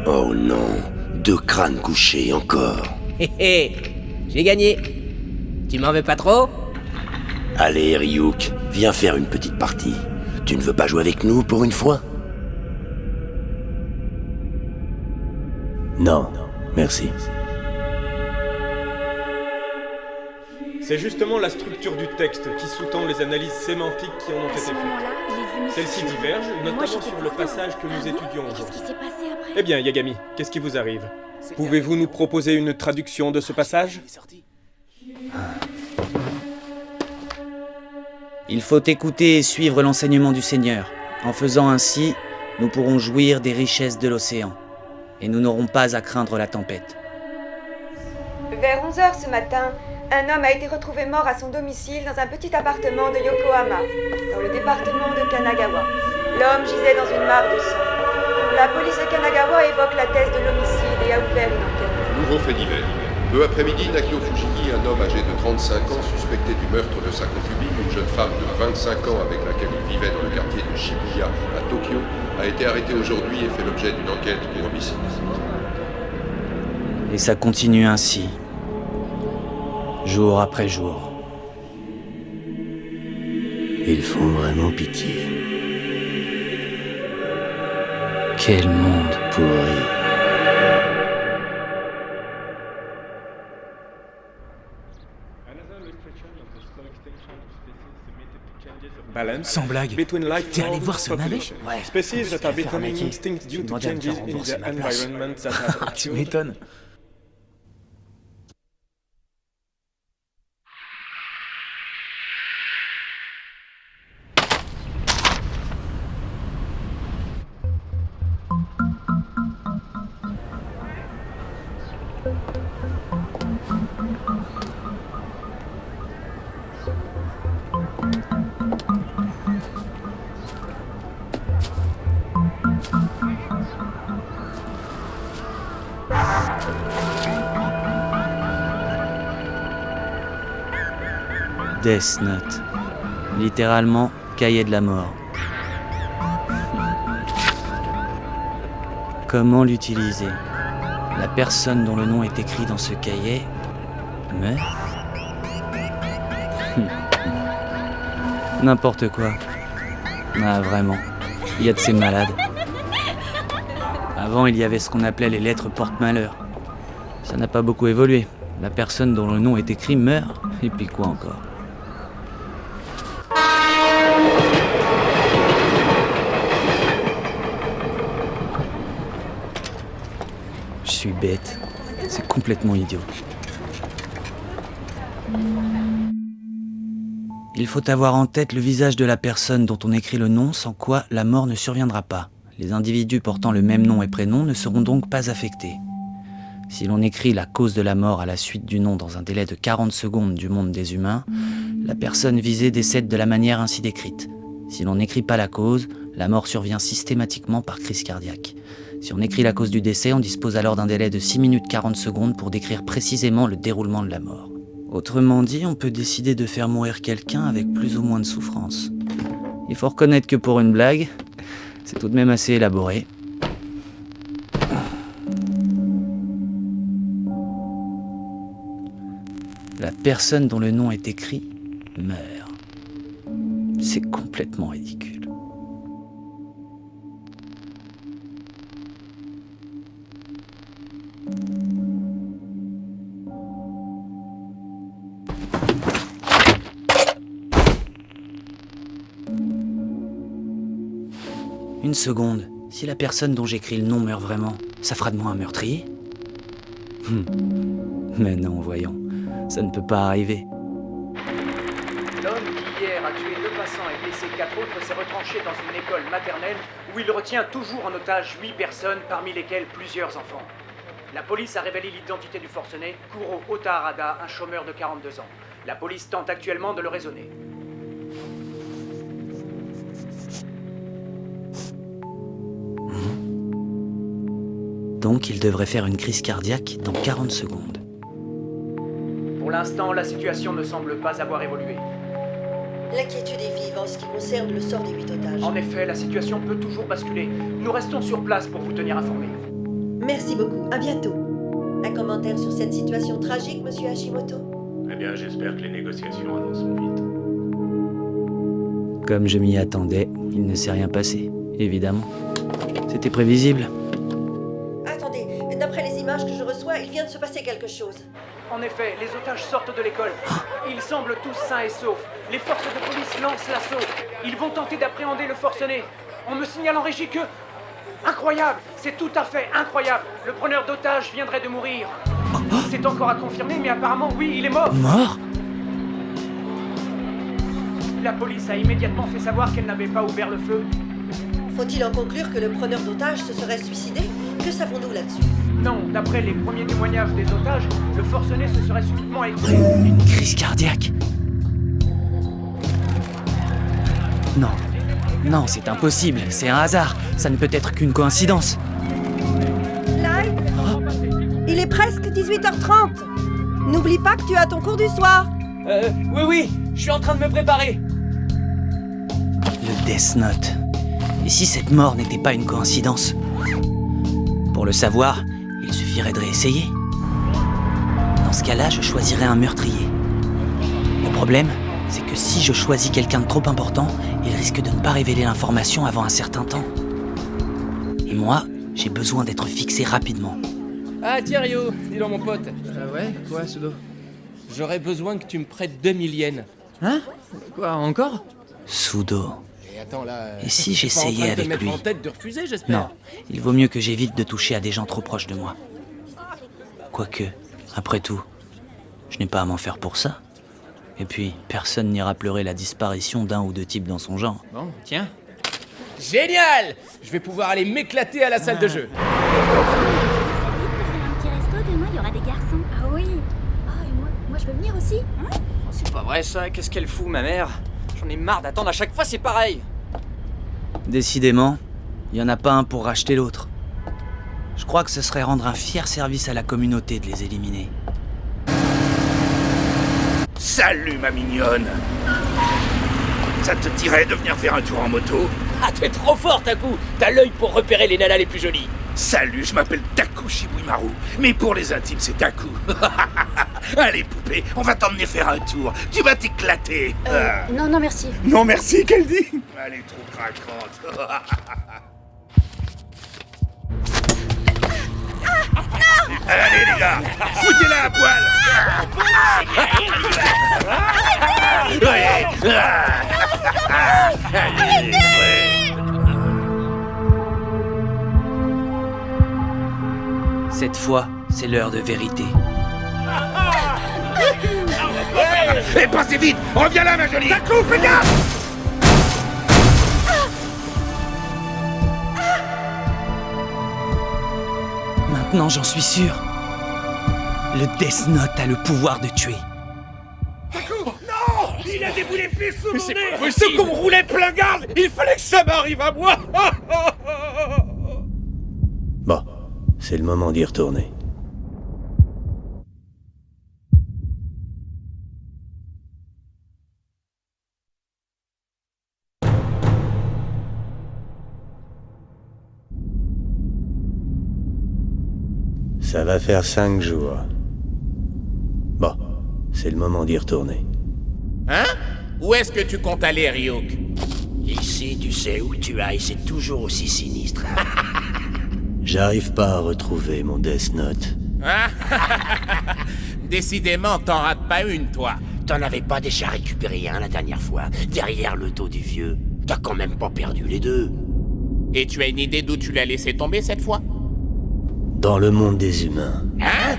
Oh non, 2 crânes couchés encore. Hé hé, j'ai gagné. Tu m'en veux pas trop? Allez, Ryuk, viens faire une petite partie. Tu ne veux pas jouer avec nous pour une fois? Non, merci. C'est justement la structure du texte qui sous-tend les analyses sémantiques qui en ont été faites. Celles-ci divergent, notamment sur le passage que nous étudions aujourd'hui. Eh bien, Yagami, qu'est-ce qui vous arrive? Pouvez-vous nous proposer une traduction de ce passage? Il faut écouter et suivre l'enseignement du Seigneur. En faisant ainsi, nous pourrons jouir des richesses de l'océan. Et nous n'aurons pas à craindre la tempête. Vers 11h ce matin, un homme a été retrouvé mort à son domicile dans un petit appartement de Yokohama, dans le département de Kanagawa. L'homme gisait dans une mare de sang. La police de Kanagawa évoque la thèse de l'homicide et a ouvert une enquête. Nouveau fait divers. Peu après-midi, Nakio Fujiki, un homme âgé de 35 ans, suspecté du meurtre de sa concubine, une jeune femme de 25 ans avec laquelle il vivait dans le quartier de Shibuya, à Tokyo, a été arrêté aujourd'hui et fait l'objet d'une enquête pour homicide. Et ça continue ainsi, jour après jour. Ils font vraiment pitié. Quel monde Pourri. Sans blague. T'es allé voir ce navet? Ouais. Species that are becoming extinct due to changes in their environment that have Tu occurred. m'étonnes. Death Note. Littéralement, cahier de la mort. Comment l'utiliser? La personne dont le nom est écrit dans ce cahier meurt? N'importe quoi. Ah, vraiment. Il y a de ces malades. Avant, il y avait ce qu'on appelait les lettres porte-malheur. Ça n'a pas beaucoup évolué. La personne dont le nom est écrit meurt. Et puis quoi encore? Je suis bête. C'est complètement idiot. Il faut avoir en tête le visage de la personne dont on écrit le nom, sans quoi la mort ne surviendra pas. Les individus portant le même nom et prénom ne seront donc pas affectés. Si l'on écrit la cause de la mort à la suite du nom dans un délai de 40 secondes du monde des humains, la personne visée décède de la manière ainsi décrite. Si l'on n'écrit pas la cause, la mort survient systématiquement par crise cardiaque. Si on écrit la cause du décès, on dispose alors d'un délai de 6 minutes 40 secondes pour décrire précisément le déroulement de la mort. Autrement dit, on peut décider de faire mourir quelqu'un avec plus ou moins de souffrance. Il faut reconnaître que pour une blague, c'est tout de même assez élaboré. La personne dont le nom est écrit meurt. C'est complètement ridicule. Une seconde, si la personne dont j'écris le nom meurt vraiment, ça fera de moi un meurtrier? Mais non, voyons, ça ne peut pas arriver. L'homme qui hier a tué 2 passants et blessé 4 autres s'est retranché dans une école maternelle où il retient toujours en otage 8 personnes, parmi lesquelles plusieurs enfants. La police a révélé l'identité du forcené, Kuro Otaharada, un chômeur de 42 ans. La police tente actuellement de le raisonner. Donc il devrait faire une crise cardiaque dans 40 secondes. Pour l'instant, la situation ne semble pas avoir évolué. L'inquiétude est vive en ce qui concerne le sort des 8 otages. En effet, la situation peut toujours basculer. Nous restons sur place pour vous tenir informés. Merci beaucoup, à bientôt. Un commentaire sur cette situation tragique, monsieur Hashimoto? Eh bien, j'espère que les négociations avanceront vite. Comme je m'y attendais, il ne s'est rien passé, évidemment. C'était prévisible. Attendez, d'après les images que je reçois, il vient de se passer quelque chose. En effet, les otages sortent de l'école. Ils semblent tous sains et saufs. Les forces de police lancent l'assaut. Ils vont tenter d'appréhender le forcené. On me signale en régie que... Incroyable! C'est tout à fait incroyable! Le preneur d'otages viendrait de mourir. C'est encore à confirmer, mais apparemment, oui, il est mort. Mort? La police a immédiatement fait savoir qu'elle n'avait pas ouvert le feu. Faut-il en conclure que le preneur d'otages se serait suicidé? Que savons-nous là-dessus? Non, d'après les premiers témoignages des otages, le forcené se serait subitement écroulé. Une crise cardiaque. Non. Non, c'est impossible. C'est un hasard. Ça ne peut être qu'une coïncidence. Light, il est presque 18h30. N'oublie pas que tu as ton cours du soir. Oui, je suis en train de me préparer. Le Death Note. Et si cette mort n'était pas une coïncidence? Pour le savoir, il suffirait de réessayer. Dans ce cas-là, je choisirais un meurtrier. Le problème, c'est que si je choisis quelqu'un de trop important, il risque de ne pas révéler l'information avant un certain temps. Et moi, j'ai besoin d'être fixé rapidement. Ah tiens Ryo, dis donc mon pote. Ouais, quoi, Sudo? J'aurais besoin que tu me prêtes 2000 yens. Hein? Quoi, encore? Sudo. Et attends là... Et si j'essayais avec lui? En tête de refuser, j'espère. Non, il vaut mieux que j'évite de toucher à des gens trop proches de moi. Quoique, après tout, je n'ai pas à m'en faire pour ça. Et puis, personne n'ira pleurer la disparition d'un ou deux types dans son genre. Bon, tiens. Génial! Je vais pouvoir aller m'éclater à la salle de jeu. Un petit resto, demain il y aura des garçons. Ah oui. Ah et moi je peux venir aussi. C'est pas vrai ça, qu'est-ce qu'elle fout, ma mère? J'en ai marre d'attendre, à chaque fois c'est pareil. Décidément, il n'y en a pas un pour racheter l'autre. Je crois que ce serait rendre un fier service à la communauté de les éliminer. Salut ma mignonne. Ça te dirait de venir faire un tour en moto? Ah t'es trop fort Taku. T'as l'œil pour repérer les nanas les plus jolies. Salut, je m'appelle Taku Shibuimaru, mais pour les intimes c'est Taku. Allez poupée, on va t'emmener faire un tour, tu vas t'éclater. Non merci. Non merci, qu'elle dit? Elle est trop craquante. Allez les gars, foutez-la à poil. Cette fois, c'est l'heure de vérité. Et passez vite, reviens là ma jolie. Taku, fais gaffe. Maintenant, j'en suis sûr. Le Death Note a le pouvoir de tuer. Non, il a déboulé les pieds sous mon nez. Ce qu'on me roulait plein garde, il fallait que ça m'arrive à moi. Bon, c'est le moment d'y retourner. Ça va faire 5 jours. Bon, c'est le moment d'y retourner. Hein? Où est-ce que tu comptes aller, Ryuk? Ici, tu sais, où tu ailles, c'est toujours aussi sinistre. J'arrive pas à retrouver mon Death Note. Décidément, t'en rates pas une, toi. T'en avais pas déjà récupéré un la dernière fois, derrière le dos du vieux. T'as quand même pas perdu les deux. Et tu as une idée d'où tu l'as laissé tomber cette fois? Dans le monde des humains. Hein?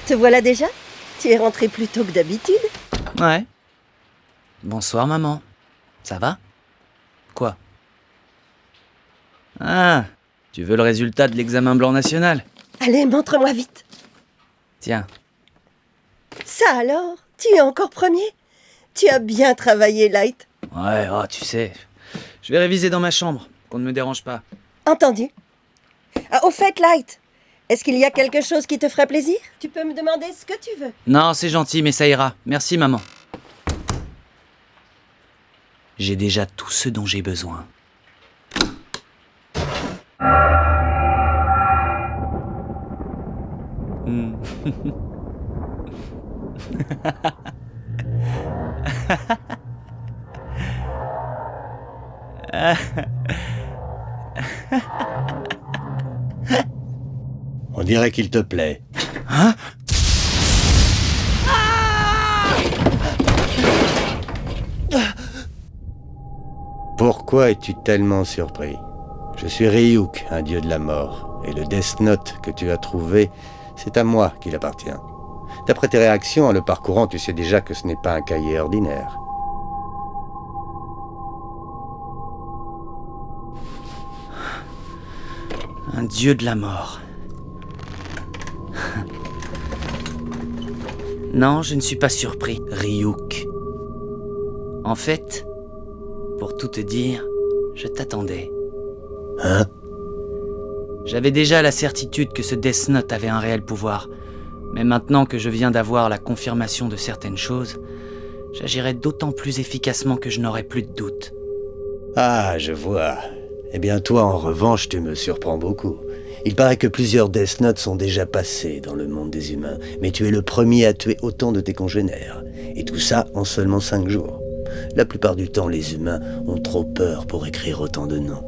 Te voilà déjà? Tu es rentré plus tôt que d'habitude? Ouais. Bonsoir, maman. Ça va? Quoi? Ah, Tu veux le résultat de l'examen blanc national? Allez, montre-moi vite. Tiens. Ça alors? Tu es encore premier? Tu as bien travaillé, Light. Ouais, oh, tu sais. Je vais réviser dans ma chambre, qu'on ne me dérange pas. Entendu. Ah, au fait, Light, est-ce qu'il y a quelque chose qui te ferait plaisir? Tu peux me demander ce que tu veux. Non, c'est gentil, mais ça ira. Merci, maman. J'ai déjà tout ce dont j'ai besoin. On dirait qu'il te plaît. Hein? Pourquoi es-tu tellement surpris? Je suis Ryuk, un dieu de la mort, et le Death Note que tu as trouvé, c'est à moi qu'il appartient. D'après tes réactions en le parcourant, tu sais déjà que ce n'est pas un cahier ordinaire. Un dieu de la mort. Non, je ne suis pas surpris, Ryuk. En fait, pour tout te dire, je t'attendais. Hein? J'avais déjà la certitude que ce Death Note avait un réel pouvoir. Mais maintenant que je viens d'avoir la confirmation de certaines choses, j'agirai d'autant plus efficacement que je n'aurai plus de doute. Ah, je vois. Eh bien toi, en revanche, tu me surprends beaucoup. Il paraît que plusieurs Death Notes sont déjà passés dans le monde des humains, mais tu es le premier à tuer autant de tes congénères. Et tout ça en seulement 5 jours. La plupart du temps, les humains ont trop peur pour écrire autant de noms.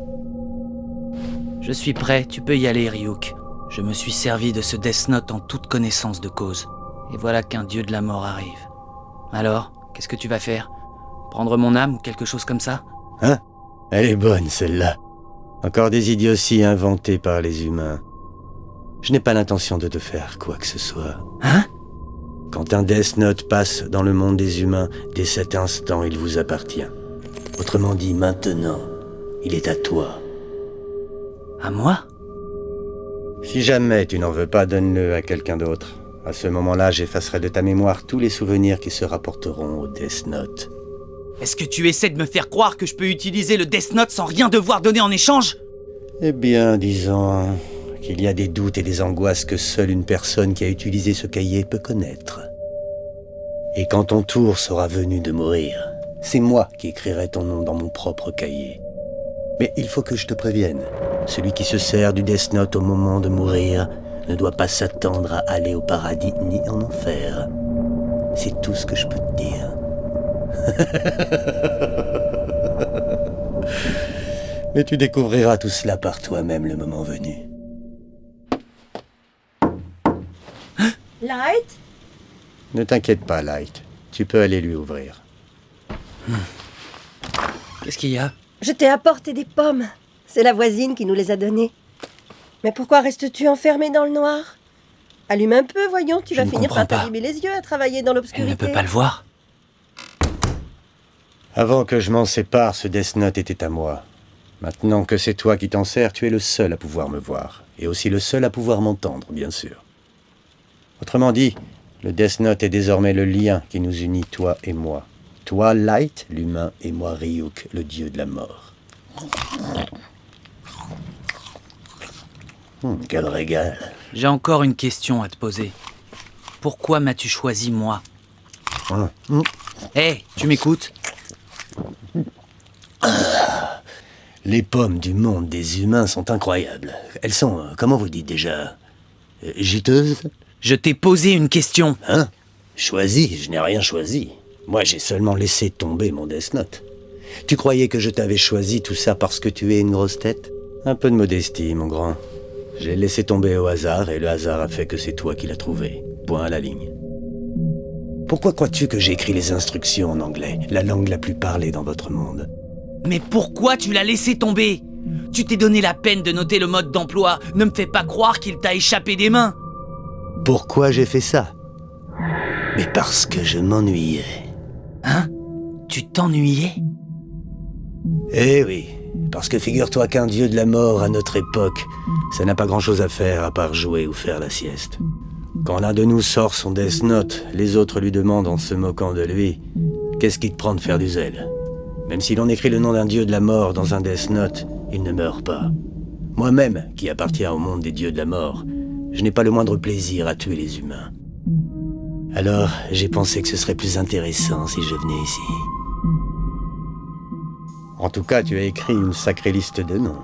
Je suis prêt, tu peux y aller, Ryuk. Je me suis servi de ce Death Note en toute connaissance de cause. Et voilà qu'un dieu de la mort arrive. Alors, qu'est-ce que tu vas faire? Prendre mon âme ou quelque chose comme ça? Hein? Elle est bonne, celle-là. Encore des idioties inventées par les humains. Je n'ai pas l'intention de te faire quoi que ce soit. Hein? Quand un Death Note passe dans le monde des humains, dès cet instant, il vous appartient. Autrement dit, maintenant, il est à toi. À moi? Si jamais tu n'en veux pas, donne-le à quelqu'un d'autre. À ce moment-là, j'effacerai de ta mémoire tous les souvenirs qui se rapporteront au Death Note. Est-ce que tu essaies de me faire croire que je peux utiliser le Death Note sans rien devoir donner en échange? Eh bien, disons qu'il y a des doutes et des angoisses que seule une personne qui a utilisé ce cahier peut connaître. Et quand ton tour sera venu de mourir, c'est moi qui écrirai ton nom dans mon propre cahier. Mais il faut que je te prévienne, celui qui se sert du Death Note au moment de mourir ne doit pas s'attendre à aller au paradis ni en enfer. C'est tout ce que je peux te dire. Mais tu découvriras tout cela par toi-même le moment venu. Light? Ne t'inquiète pas, Light. Tu peux aller lui ouvrir. Qu'est-ce qu'il y a? Je t'ai apporté des pommes. C'est la voisine qui nous les a données. Mais pourquoi restes-tu enfermé dans le noir? Allume un peu, voyons, tu vas finir par t'allumer les yeux à travailler dans l'obscurité. Elle ne peut pas le voir. Avant que je m'en sépare, ce Death Note était à moi. Maintenant que c'est toi qui t'en sers, tu es le seul à pouvoir me voir. Et aussi le seul à pouvoir m'entendre, bien sûr. Autrement dit, le Death Note est désormais le lien qui nous unit, toi et moi. Toi, Light, l'humain, et moi, Ryuk, le dieu de la mort. Quel régal. J'ai encore une question à te poser. Pourquoi m'as-tu choisi, moi? Hé, tu m'écoutes? Les pommes du monde des humains sont incroyables. Elles sont, comment vous dites déjà, juteuses? Je t'ai posé une question. Hein? Choisi? Je n'ai rien choisi. Moi, j'ai seulement laissé tomber mon Death Note. Tu croyais que je t'avais choisi tout ça parce que tu es une grosse tête? Un peu de modestie, mon grand. J'ai laissé tomber au hasard et le hasard a fait que c'est toi qui l'as trouvé. Point à la ligne. Pourquoi crois-tu que j'ai écrit les instructions en anglais, la langue la plus parlée dans votre monde? Mais pourquoi tu l'as laissé tomber? Tu t'es donné la peine de noter le mode d'emploi. Ne me fais pas croire qu'il t'a échappé des mains. Pourquoi j'ai fait ça? Mais parce que je m'ennuyais. Hein? Tu t'ennuyais? Eh oui, Parce que figure-toi qu'un dieu de la mort à notre époque, ça n'a pas grand-chose à faire à part jouer ou faire la sieste. Quand l'un de nous sort son Death Note, les autres lui demandent en se moquant de lui « Qu'est-ce qui te prend de faire du zèle ?» Même si l'on écrit le nom d'un dieu de la mort dans un Death Note, il ne meurt pas. Moi-même, qui appartiens au monde des dieux de la mort, je n'ai pas le moindre plaisir à tuer les humains. Alors, j'ai pensé que ce serait plus intéressant si je venais ici. En tout cas, tu as écrit une sacrée liste de noms.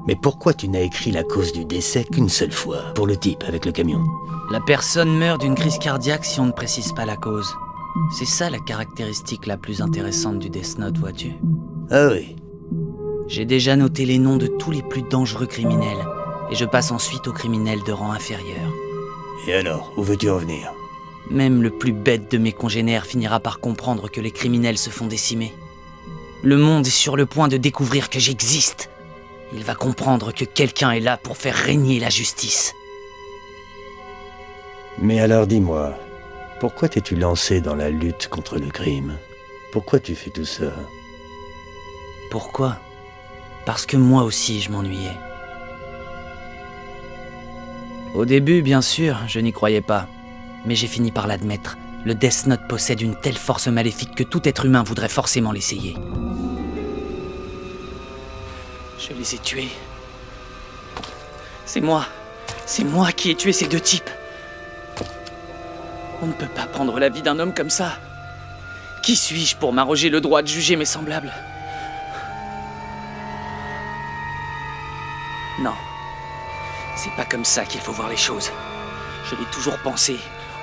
Mais pourquoi tu n'as écrit la cause du décès qu'une seule fois, pour le type avec le camion? La personne meurt d'une crise cardiaque si on ne précise pas la cause. C'est ça la caractéristique la plus intéressante du Death Note, vois-tu? Ah oui. J'ai déjà noté les noms de tous les plus dangereux criminels, et je passe ensuite aux criminels de rang inférieur. Et alors, où veux-tu en venir? Même le plus bête de mes congénères finira par comprendre que les criminels se font décimer. Le monde est sur le point de découvrir que j'existe. Il va comprendre que quelqu'un est là pour faire régner la justice. Mais alors dis-moi, pourquoi t'es-tu lancé dans la lutte contre le crime? Pourquoi tu fais tout ça? Pourquoi? Parce que moi aussi je m'ennuyais. Au début, bien sûr, je n'y croyais pas. Mais j'ai fini par l'admettre. Le Death Note possède une telle force maléfique que tout être humain voudrait forcément l'essayer. Je les ai tués. C'est moi qui ai tué ces deux types. On ne peut pas prendre la vie d'un homme comme ça. Qui suis-je pour m'arroger le droit de juger mes semblables? Non, c'est pas comme ça qu'il faut voir les choses. Je l'ai toujours pensé.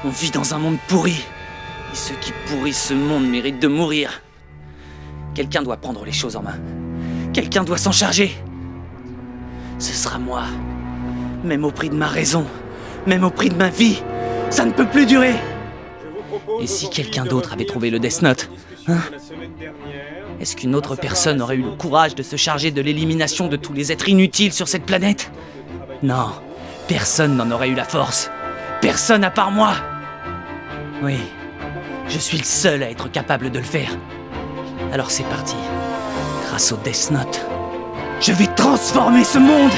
On vit dans un monde pourri. Et ceux qui pourrissent ce monde méritent de mourir. Quelqu'un doit prendre les choses en main. Quelqu'un doit s'en charger. Ce sera moi. Même au prix de ma raison. Même au prix de ma vie. Ça ne peut plus durer. Et si quelqu'un d'autre avait trouvé le Death Note, hein? Est-ce qu'une autre personne aurait eu le courage de se charger de l'élimination de tous les êtres inutiles sur cette planète? Non, personne n'en aurait eu la force. Personne à part moi. Oui, je suis le seul à être capable de le faire. Alors c'est parti. Grâce au Death Note, je vais transformer ce monde.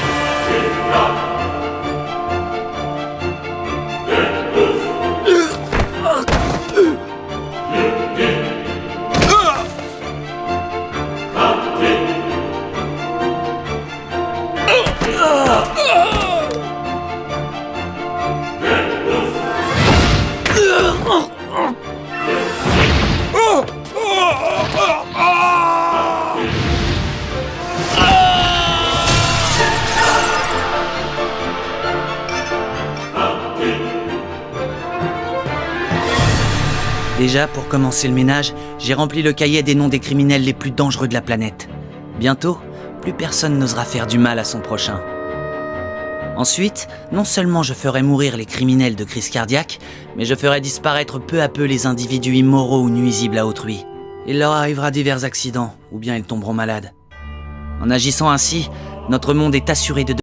Déjà, pour commencer le ménage, j'ai rempli le cahier des noms des criminels les plus dangereux de la planète. Bientôt, plus personne n'osera faire du mal à son prochain. Ensuite, non seulement je ferai mourir les criminels de crise cardiaque, mais je ferai disparaître peu à peu les individus immoraux ou nuisibles à autrui. Il leur arrivera divers accidents, ou bien ils tomberont malades. En agissant ainsi, notre monde est assuré de